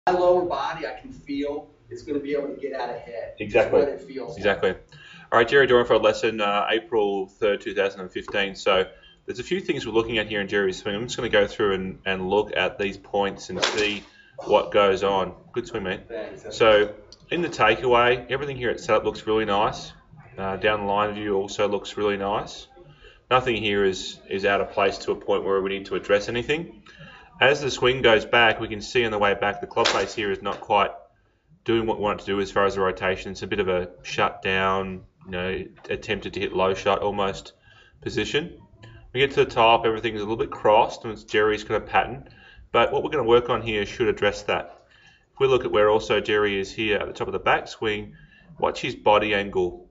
my lower body, I can feel it's going to be able to get out ahead. Exactly. That's what it feels Exactly. like. All right, Jerry, Dorenfeld Lesson, April 3rd, 2015. So there's a few things we're looking at here in Jerry's swing. I'm just going to go through and look at these points and see what goes on. Good swing, mate. Thanks. So in the takeaway, everything here at setup looks really nice. Down the line view also looks really nice. Nothing here is out of place to a point where we need to address anything. As the swing goes back, we can see on the way back the club face here is not quite doing what we want it to do as far as the rotation. It's a bit of a shutdown, attempted to hit low shot almost position. We get to the top, everything's a little bit crossed, and it's Jerry's kind of pattern. But what we're going to work on here should address that. If we look at where also Jerry is here at the top of the backswing, watch his body angle.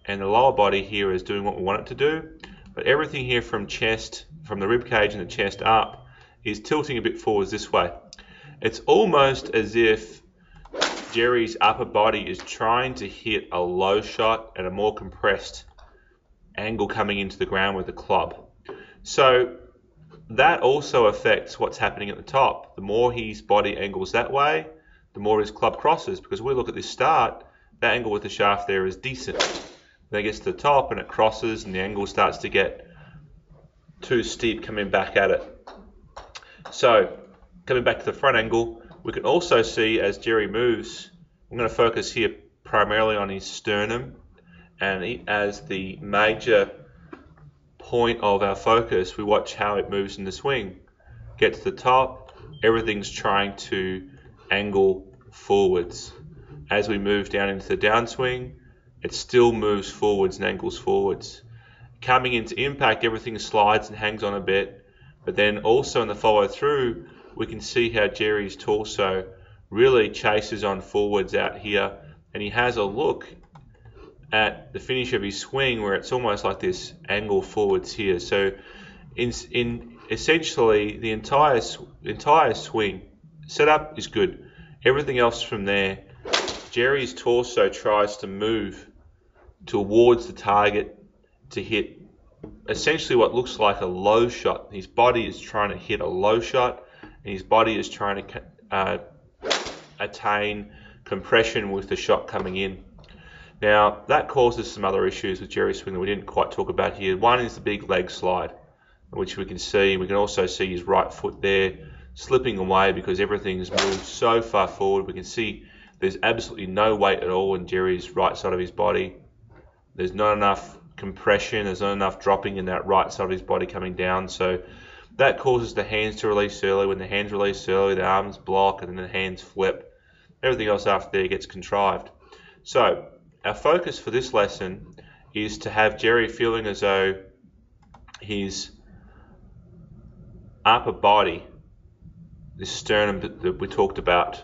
And the lower body here is doing what we want it to do. But everything here from the rib cage and the chest up is tilting a bit forwards this way. It's almost as if Jerry's upper body is trying to hit a low shot at a more compressed angle coming into the ground with the club. So that also affects what's happening at the top. The more his body angles that way, the more his club crosses, because we look at this start, that angle with the shaft there is decent. Then it gets to the top and it crosses and the angle starts to get too steep coming back at it. So coming back to the front angle, we can also see as Jerry moves, I'm going to focus here primarily on his sternum, and as the major point of our focus, we watch how it moves in the swing. Get to the top, everything's trying to angle forwards. As we move down into the downswing, it still moves forwards and angles forwards. Coming into impact, everything slides and hangs on a bit, but then also in the follow through, we can see how Jerry's torso really chases on forwards out here, and he has a look at the finish of his swing where it's almost like this angle forwards here. So in essentially the entire swing setup is good. Everything else from there, Jerry's torso tries to move towards the target to hit essentially what looks like a low shot. His body is trying to hit a low shot, and his body is trying to attain compression with the shot coming in. Now that causes some other issues with Jerry's swing that we didn't quite talk about here. One is the big leg slide, which we can see. We can also see his right foot there slipping away because everything's moved so far forward. We can see there's absolutely no weight at all in Jerry's right side of his body. There's not enough compression, there's not enough dropping in that right side of his body coming down. So that causes the hands to release early. When the hands release early, the arms block and then the hands flip. Everything else after there gets contrived. So our focus for this lesson is to have Jerry feeling as though his upper body, this sternum that we talked about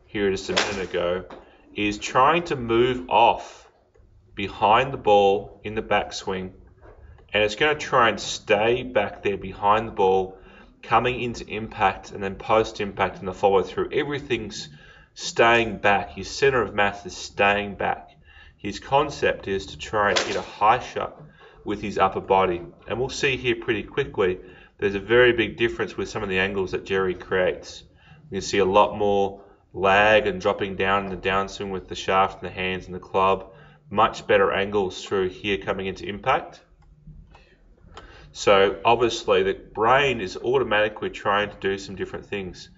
here just a minute ago, is trying to move off behind the ball in the backswing, and it's going to try and stay back there behind the ball, coming into impact and then post impact and the follow through. Everything's staying back. His center of mass is staying back. His concept is to try and hit a high shot with his upper body, and we'll see here pretty quickly there's a very big difference with some of the angles that Jerry creates. You can see a lot more lag and dropping down in the downswing with the shaft and the hands and the club. Much better angles through here coming into impact. So obviously the brain is automatically trying to do some different things.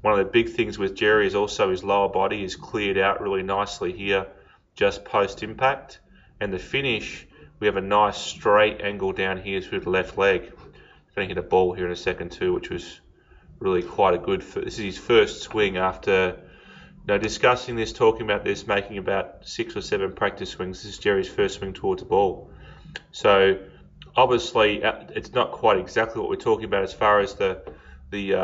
One of the big things with Jerry is also his lower body is cleared out really nicely here just post impact, and the finish, we have a nice straight angle down here through the left leg. He's going to hit a ball here in a second too, which was really quite a good, this is his first swing after discussing this, talking about this, making about 6 or 7 practice swings. This is Jerry's first swing towards the ball. So obviously it's not quite exactly what we're talking about as far as the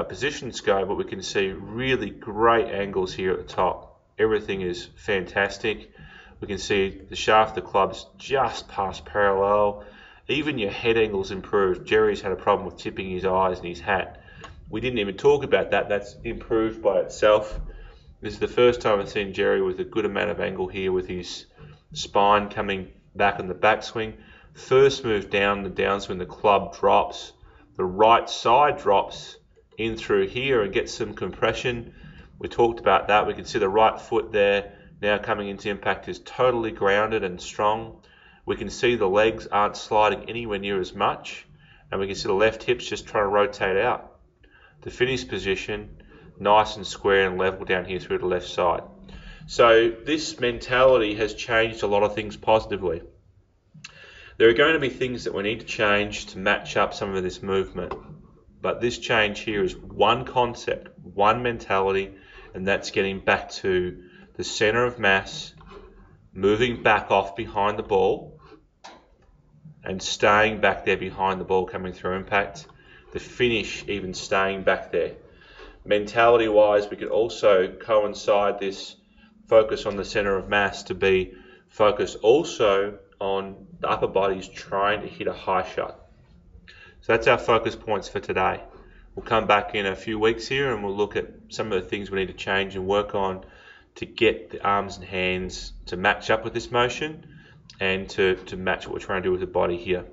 positions go, but we can see really great angles here at the top. Everything is fantastic. We can see the shaft of the club's just past parallel. Even your head angle's improved. Jerry's had a problem with tipping his eyes and his hat. We didn't even talk about that. That's improved by itself. This is the first time I've seen Jerry with a good amount of angle here with his spine coming back on the backswing. First move down the downswing, the club drops. The right side drops in through here and gets some compression. We talked about that. We can see the right foot there now coming into impact is totally grounded and strong. We can see the legs aren't sliding anywhere near as much, and we can see the left hips just trying to rotate out. The finish position, nice and square and level down here through the left side. So this mentality has changed a lot of things positively. There are going to be things that we need to change to match up some of this movement. But this change here is one concept, one mentality, and that's getting back to the center of mass, moving back off behind the ball, and staying back there behind the ball coming through impact. The finish even staying back there. Mentality-wise, we could also coincide this focus on the center of mass to be focused also on the upper bodies trying to hit a high shot. So that's our focus points for today. We'll come back in a few weeks here and we'll look at some of the things we need to change and work on to get the arms and hands to match up with this motion and to match what we're trying to do with the body here.